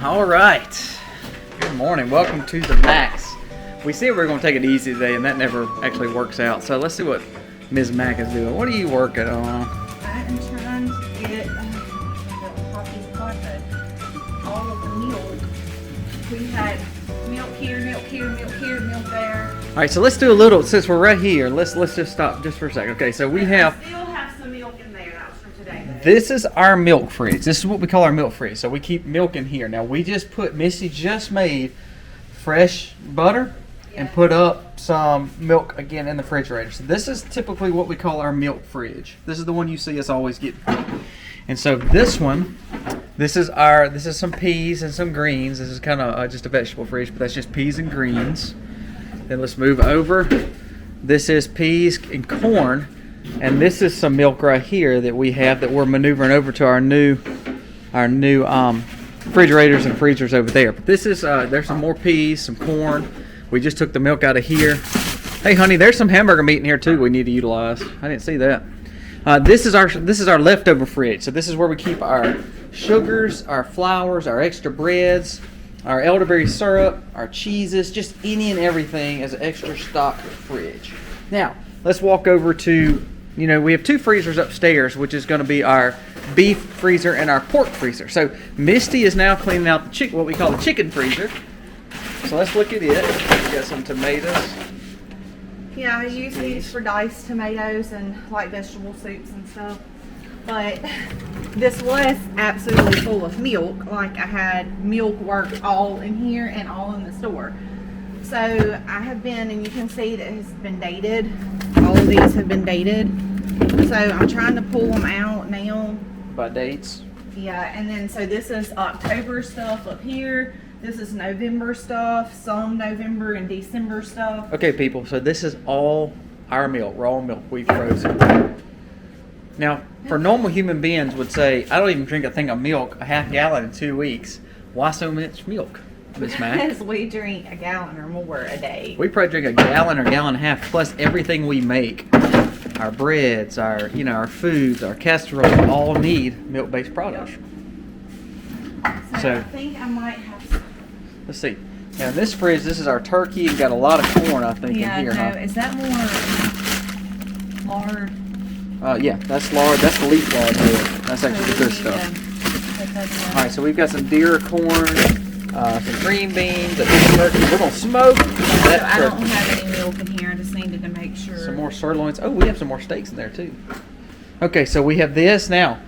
All right. Good morning. Welcome to the Max. We said we were going to take it easy today, and that never actually works out. So let's see what Ms. Mac is doing. What are you working on? I am trying to get all of the milk. We had milk here, milk here, milk here, milk there. All right, so let's do a little, since we're right here, let's just stop just for a second. Okay, so we have... I still have some milk in there. That was from today, though. This is our milk fridge. This is what we call our milk fridge. So we keep milk in here. Now we just Missy just made fresh butter and put up some milk again in the refrigerator. So this is typically what we call our milk fridge. This is the one you see us always get. And so this one, this is some peas and some greens. This is kind of just a vegetable fridge, but that's just peas and greens. Then let's move over. This is peas and corn. And this is some milk right here that we have that we're maneuvering over to our new refrigerators and freezers over there. But this is there's some more peas, some corn. We just took the milk out of here. Hey, honey, there's some hamburger meat in here too. We need to utilize. I didn't see that. This is our leftover fridge. So this is where we keep our sugars, our flours, our extra breads, our elderberry syrup, our cheeses, just any and everything as an extra stock fridge. Now let's walk over to. We have two freezers upstairs, which is going to be our beef freezer and our pork freezer. So Misty is now cleaning out what we call the chicken freezer. So let's look at it. We got some tomatoes. Yeah, I use these for diced tomatoes and like vegetable soups and stuff. But this was absolutely full of milk. Like I had milk worked all in here and all in the store. So I have been, and you can see that it's been dated. All of these have been dated. So I'm trying to pull them out now. By dates? Yeah, and then so this is October stuff up here. This is November stuff, some November and December stuff. Okay, people, so this is all our milk, raw milk we've frozen. Now, for normal human beings would say, I don't even drink a thing of milk, a half gallon in 2 weeks. Why so much milk, Miss Mac? Because we drink a gallon or more a day. We probably drink a gallon or gallon and a half, plus everything we make. Our breads, our foods, our casserole, all need milk-based products. So I think I might have some. Let's see. Now in this fridge, this is our turkey. We've got a lot of corn, I think, in here. Yeah, no, is that more lard? Yeah, that's lard. That's the leaf lard there. That's actually the good stuff. All right, so we've got some deer corn, some green beans, a big turkey. We're gonna smoke that I turkey. don't have any milk in here. I just needed to make sure. Some more sirloins. Oh, we have some more steaks in there too. Okay, so we have this now.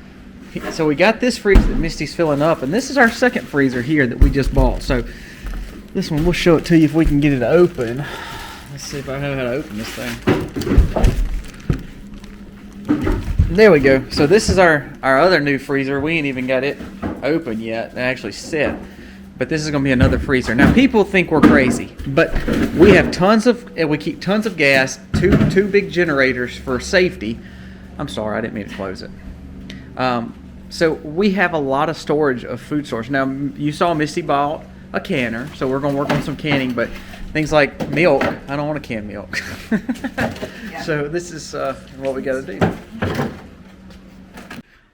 So we got this freezer that Misty's filling up, and this is our second freezer here that we just bought. So this one, we'll show it to you if we can get it open. Let's see if I know how to open this thing. There we go. So this is our other new freezer. We ain't even got it open yet and actually set. But this is going to be another freezer. Now people think we're crazy, but we have we keep tons of gas, two big generators for safety. I'm sorry, I didn't mean to close it. So we have a lot of storage of food source. Now you saw Misty bought a canner, so we're going to work on some canning, but things like milk, I don't want to can milk. Yeah. So this is what we got to do.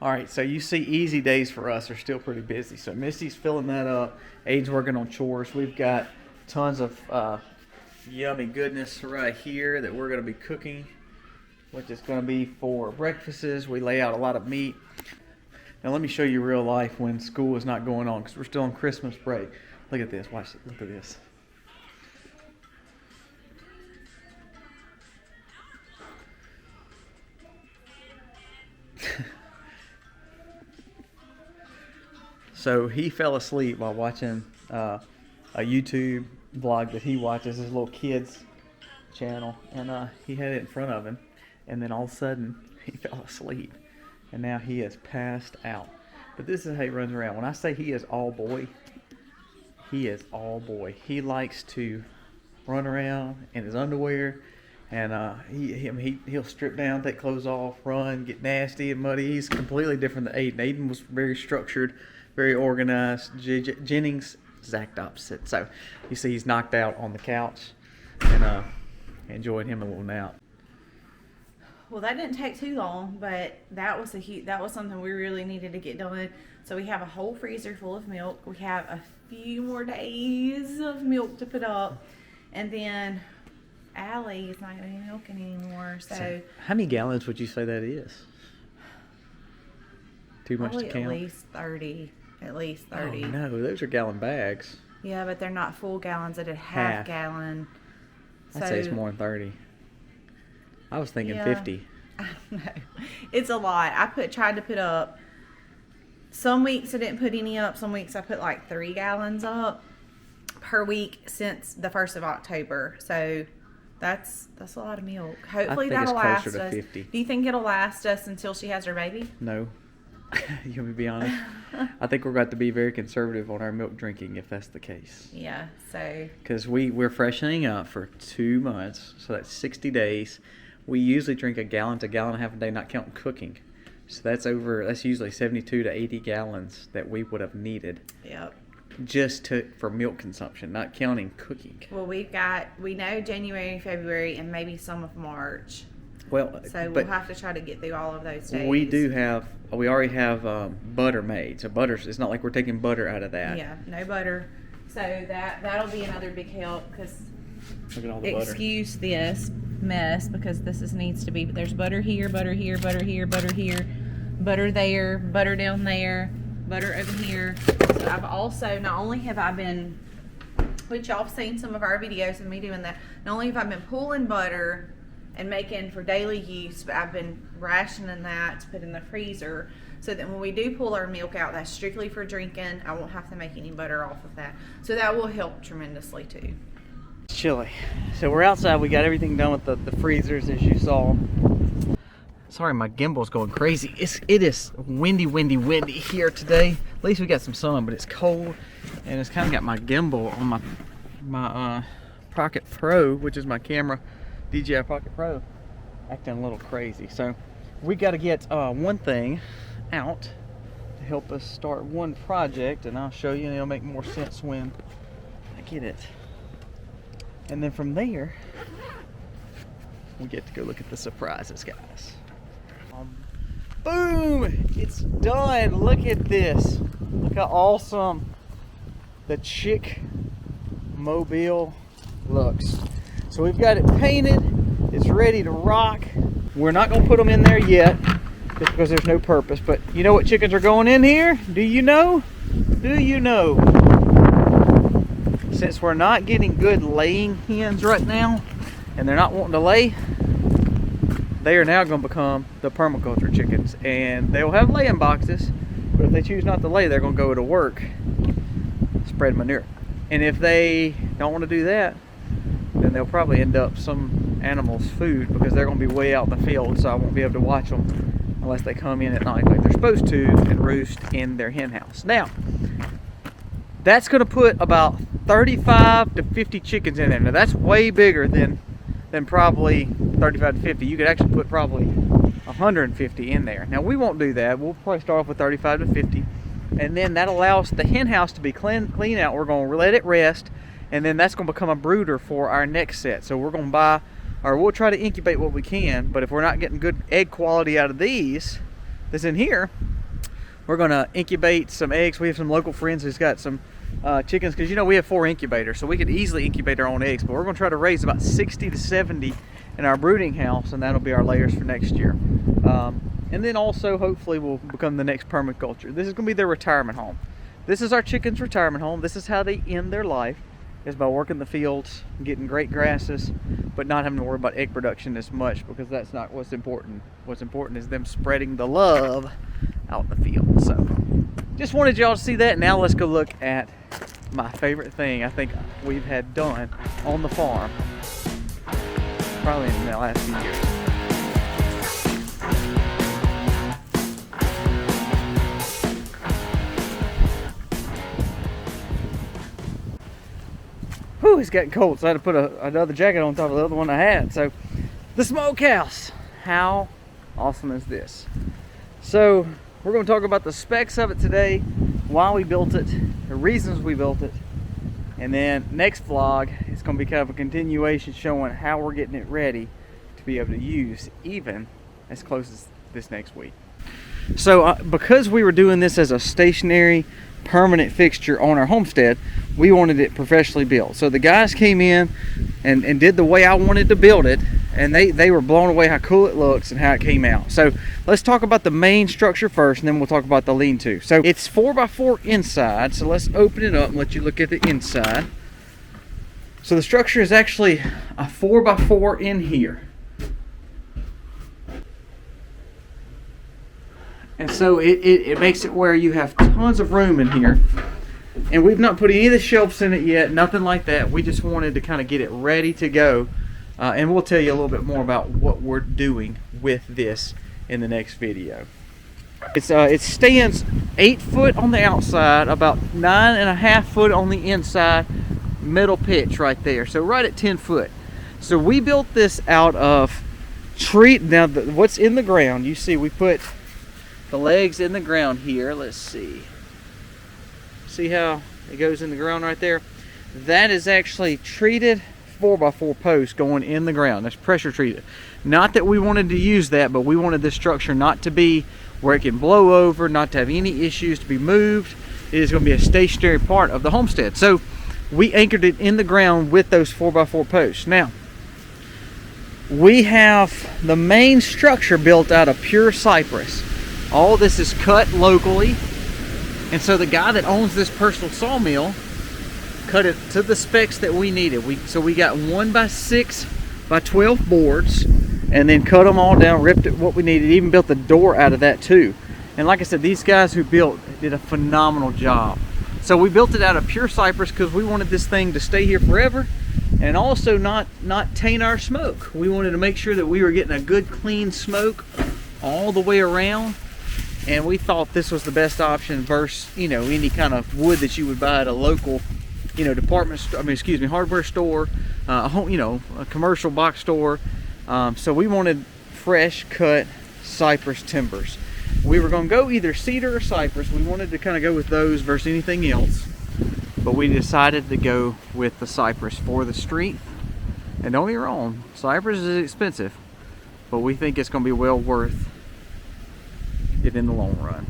All right, so you see easy days for us are still pretty busy. So Misty's filling that up. Aiden's working on chores. We've got tons of yummy goodness right here that we're going to be cooking, which is going to be for breakfasts. We lay out a lot of meat. Now let me show you real life when school is not going on, because we're still on Christmas break. Look at this. Watch it. Look at this. So he fell asleep while watching a YouTube vlog that he watches, his little kids channel, and he had it in front of him, and then all of a sudden he fell asleep, and now he is passed out. But this is how he runs around. When I say he is all boy, he is all boy. He likes to run around in his underwear, and he'll strip down, take clothes off, run, get nasty and muddy. He's completely different than Aiden. Aiden was very structured, very organized. Jennings, exact opposite. So you see he's knocked out on the couch, and enjoying him a little nap. Well, that didn't take too long, but that was something we really needed to get done. So we have a whole freezer full of milk. We have a few more days of milk to put up. And then Allie is not going to be milking anymore. So how many gallons would you say that is? Too much to count? At least 30. At least 30. Oh, no, those are gallon bags. Yeah, but they're not full gallons. They're half gallon. I'd say it's more than 30. I was thinking 50. I don't know. It's a lot. Tried to put up. Some weeks I didn't put any up. Some weeks I put like 3 gallons up per week since the 1st of October. So that's a lot of milk. Hopefully that'll last us. 50. Do you think it'll last us until she has her baby? No. You want me to be honest? I think we're going to be very conservative on our milk drinking if that's the case. Yeah, so. Because we're freshening up for 2 months, so that's 60 days. We usually drink a gallon to gallon and a half a day, not counting cooking. So that's usually 72 to 80 gallons that we would have needed. Yep. Just for milk consumption, not counting cooking. Well, we know January, February, and maybe some of March. Well, so we'll have to try to get through all of those days. We already have butter made. So it's not like we're taking butter out of that. Yeah, no butter. So that'll be another big help because look at all the excuse this mess because needs to be. There's butter here, butter here, butter here, butter here, butter there, butter down there, butter over here. So I've also not only have I been, which y'all have seen some of our videos of me doing that. Not only have I been pulling butter and making for daily use, but I've been rationing that to put in the freezer so that when we do pull our milk out, that's strictly for drinking. I won't have to make any butter off of that. So that will help tremendously too. It's chilly. So we're outside. We got everything done with the freezers as you saw. Sorry, my gimbal's going crazy. It is windy here today. At least we got some sun, but it's cold. And it's kind of got my gimbal on my Pocket Pro, which is my camera. DJI Pocket Pro acting a little crazy. So we got to get one thing out to help us start one project, and I'll show you, and it'll make more sense when I get it. And then from there we get to go look at the surprises, guys. Boom, it's done. Look at this. Look how awesome the chick mobile looks. So we've got it painted, it's ready to rock. We're not gonna put them in there yet, just because there's no purpose, but you know what chickens are going in here? Do you know? Do you know? Since we're not getting good laying hens right now, and they're not wanting to lay, they are now gonna become the permaculture chickens, and they'll have laying boxes, but if they choose not to lay, they're gonna go to work, spread manure. And if they don't wanna do that, then they'll probably end up some animals' food because they're going to be way out in the field, so I won't be able to watch them unless they come in at night like they're supposed to and roost in their hen house. Now, that's going to put about 35 to 50 chickens in there. Now, that's way bigger than probably 35 to 50. You could actually put probably 150 in there. Now, we won't do that. We'll probably start off with 35 to 50, and then that allows the hen house to be clean out. We're going to let it rest, and then that's going to become a brooder for our next set. So we're going to buy, or we'll try to incubate what we can, but if we're not getting good egg quality out of these that's in here, we're going to incubate some eggs. We have some local friends who's got some chickens, because you know we have 4 incubators, so we could easily incubate our own eggs, but we're going to try to raise about 60 to 70 in our brooding house, and that'll be our layers for next year. And then also hopefully we'll become the next permaculture. This is going to be their retirement home. This is our chickens' retirement home. This is how they end their life, is by working the fields, getting great grasses, but not having to worry about egg production as much, because that's not what's important. What's important is them spreading the love out in the field. So just wanted y'all to see that. Now let's go look at my favorite thing I think we've had done on the farm probably in the last few years. Whew, it's getting cold, so I had to put another jacket on top of the other one I had. So, the smokehouse. How awesome is this? So, we're going to talk about the specs of it today, why we built it, the reasons we built it, and then next vlog, it's going to be kind of a continuation showing how we're getting it ready to be able to use even as close as this next week. So because we were doing this as a stationary permanent fixture on our homestead, we wanted it professionally built. So the guys came in and did the way I wanted to build it, and they were blown away how cool it looks and how it came out. So let's talk about the main structure first, and then we'll talk about the lean-to. So it's 4x4 inside, so let's open it up and let you look at the inside. So the structure is actually a 4x4 in here. And so it makes it where you have tons of room in here. And we've not put any of the shelves in it yet, nothing like that. We just wanted to kind of get it ready to go. And we'll tell you a little bit more about what we're doing with this in the next video. It stands 8 foot on the outside, about 9.5 foot on the inside, middle pitch right there. So right at 10 foot. So we built this out of tree. Now what's in the ground, you see we put the legs in the ground here. Let's see how it goes in the ground right there. That is actually treated 4x4 posts going in the ground. That's pressure treated. Not that we wanted to use that, but we wanted this structure not to be where it can blow over, not to have any issues, to be moved. It is going to be a stationary part of the homestead. So we anchored it in the ground with those 4x4 posts. Now we have the main structure built out of pure cypress. All this is cut locally, and so the guy that owns this personal sawmill cut it to the specs that we needed. So we got 1x6x12 boards, and then cut them all down, ripped it what we needed, even built the door out of that too. And like I said, these guys who built did a phenomenal job. So we built it out of pure cypress because we wanted this thing to stay here forever, and also not taint our smoke. We wanted to make sure that we were getting a good clean smoke all the way around. And we thought this was the best option versus, any kind of wood that you would buy at a local, department store, hardware store, a commercial box store. So we wanted fresh cut cypress timbers. We were going to go either cedar or cypress. We wanted to kind of go with those versus anything else. But we decided to go with the cypress for the street. And don't get me wrong, cypress is expensive, but we think it's going to be well worth it in the long run.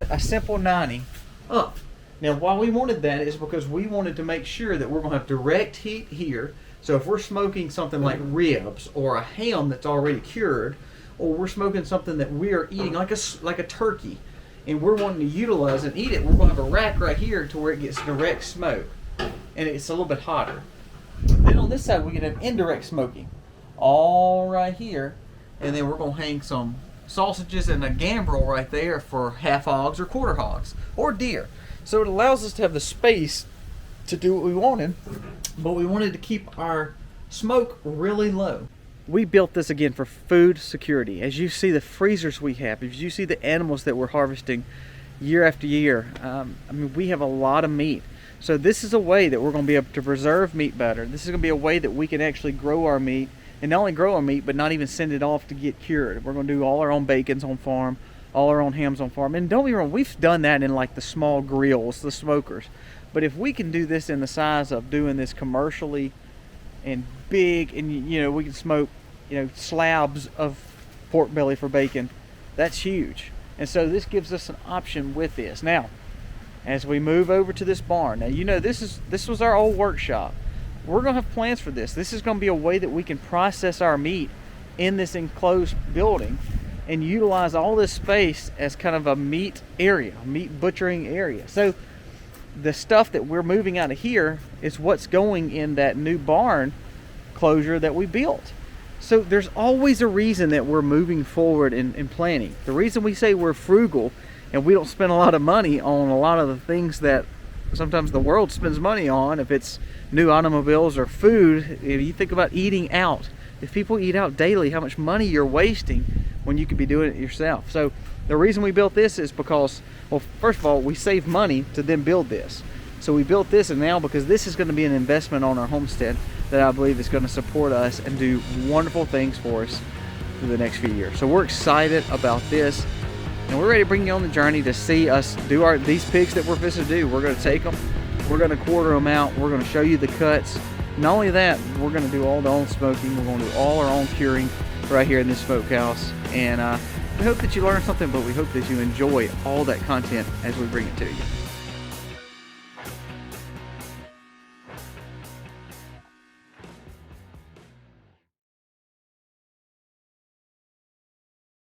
A simple 90 up. Now why we wanted that is because we wanted to make sure that we're going to have direct heat here. So if we're smoking something like ribs or a ham that's already cured, or we're smoking something that we are eating like a turkey, and we're wanting to utilize and eat it, we're going to have a rack right here to where it gets direct smoke, and it's a little bit hotter. Then on this side we can have indirect smoking all right here, and then we're going to hang some sausages and a gambrel right there for half hogs or quarter hogs or deer. So it allows us to have the space to do what we wanted, but we wanted to keep our smoke really low. We built this again for food security. As you see the freezers we have, as you see the animals that we're harvesting year after year, we have a lot of meat. So this is a way that we're going to be able to preserve meat better. This is going to be a way that we can actually grow our meat, and not only grow our meat, but not even send it off to get cured. We're going to do all our own bacons on farm, all our own hams on farm. And don't be wrong, we've done that in like the small grills, the smokers. But if we can do this in the size of doing this commercially and big, and we can smoke slabs of pork belly for bacon, that's huge. And so this gives us an option with this. Now, as we move over to this barn, now this was our old workshop. We're going to have plans for this. This is going to be a way that we can process our meat in this enclosed building and utilize all this space as kind of a meat area, meat butchering area. So the stuff that we're moving out of here is what's going in that new barn closure that we built. So there's always a reason that we're moving forward in planning. The reason we say we're frugal and we don't spend a lot of money on a lot of the things that sometimes the world spends money on, if it's new automobiles or food. If you think about eating out, if people eat out daily, how much money you're wasting when you could be doing it yourself. So the reason we built this is because, well, first of all, we save money to then build this. So we built this, and now because this is going to be an investment on our homestead that I believe is going to support us and do wonderful things for us for the next few years. So we're excited about this, and we're ready to bring you on the journey to see us do these pigs that we're fixing to do. We're going to take them, we're going to quarter them out, we're going to show you the cuts. Not only that, we're going to do all the own smoking, we're going to do all our own curing right here in this smokehouse, and We hope that you learned something, but we hope that you enjoy all that content as we bring it to you.